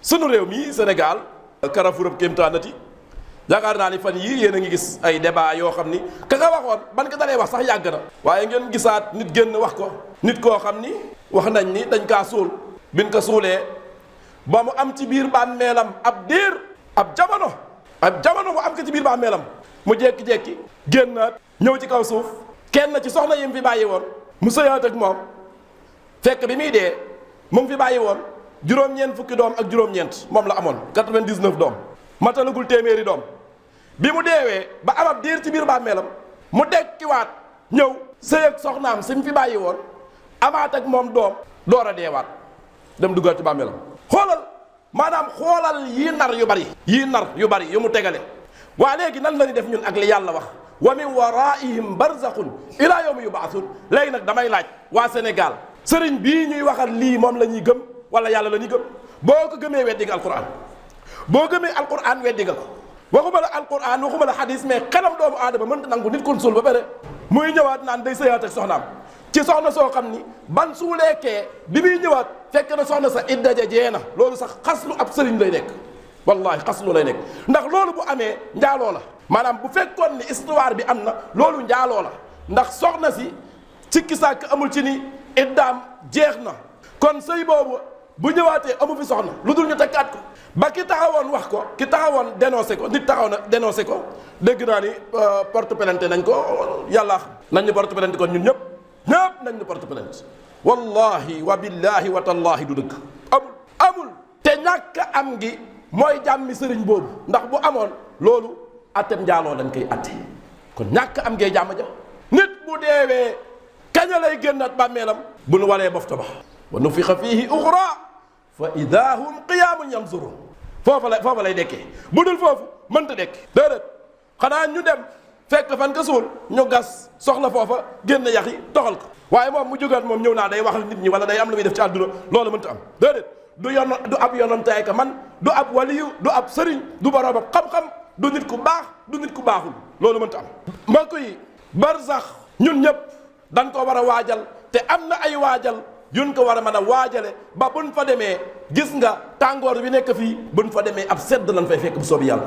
sunu réew mi Sénégal carrefour ab kéemtaanati yaakaar naa ni fan yii yéen a ngi gis ay débat yoo xam ni ka nga waxoon ban ko dalee wax sax yàgg na waaye ngeen gisaat nit génn wax ko nit koo xam ni wax nañ ni dañ kaa suul bin ko suulee ba mu am ci biir bàmmeelam ab diir ab jamono mu am ko ci biir bàmmeelam mu jékki-jékki génnaat ñëw ci kaw suuf kenn ci soxna yi mu fi bàyyi woon mu sëyaat ak moom fekk bi muy dee mu ngi fi bàyyi woon juróom-ñeent fukki doom ak juróom-ñeent moom la amoon 99 doom matalagul téeméeri doom bi mu deewee ba am ab diir ci biir bàmmeelam mu dekkiwaat ñëw sëy ak soxnaam si mu fi bàyyi woon amaat ak moom doom door a deewaat dem duggaat ci bàmmeelam xoolal yii nar yu bari yu mu tegale waa léegi nan la ñu def ñun ak li yàlla wax wa min waraihim barzaqun ila yawmi yub'athun léegi nag damay laaj waa Sénégal sëriñ bii ñuy waxal lii moom la ñuy gëm wala yàlla la ñuy gëm boo ko gëmee weddi nga alquran boo gëmee alquran weddi nga ko waxuma la alquran waxuma la hadis mais xelam doomu aadama mënta nangu nit kon suul ba pare muy ñëwaat naan day sëyaat ak soxnaam ci soxna soo xam ni ban suuleekee bi muy ñëwaat fekk na soxna sa idda ja jee na loolu sax xaslu ab sëriñ lay nekk wallahi xaslu lay nekk ndax loolu bu amee njaaloo la maanaam bu fekkoon ni histoire bi am na loolu njaaloo la ndax soxna si cikki sàkk amul ci ni iddaam jeex na kon sëy boobu bu ñëwaatee amu fi soxna lu dul ñu tekkaat ko ba ki taxawoon wax ko ki taxawoon dénoncé ko nit taxaw na dénoncé ko dégg naa ni porte plainte nañ ko yàlla nañ ñu porte plainte kon ñun ñëpp nañ ñu porte plainte wallahi wa billahi wa tallahi du dëgg amul te ñàkk am gi mooy jàmmi sëriñ boobu ndax bu amoon loolu attem njaaloo dañ koy atte kon ñàkk am ngee jàmm ja nit bu deewee kaña lay génnaat bàmmeelam bu nu walee bofta ba wa nufixa fiihi uxra fa ida hum qiyaamun yanzurun foofa lay dekkee bu dul foofu mënta dekki déedéet xanaa ñu dem fekk fan ka suul ñu gas soxla foofa génn yax yi toxal ko waaye moom mu jógaat moom ñëw naa day waxal nit ñi wala day am lu muy def ci àdduna loolu mënta am déedéet du ab yonantaay ka man du ab waliyu du ab sëriñ du borom ab xam-xam du nit ku baax du nit ku baaxul loolu mënta am mbokk yi barzax ñun ñëpp dañ ko war a waajal te am na ay waajal yun ko war a mën a waajale ba buñ fa demee gis nga tàngoor bi nekk fii buñ fa demee ab sedd lañ fay fekk bu soobi yàlla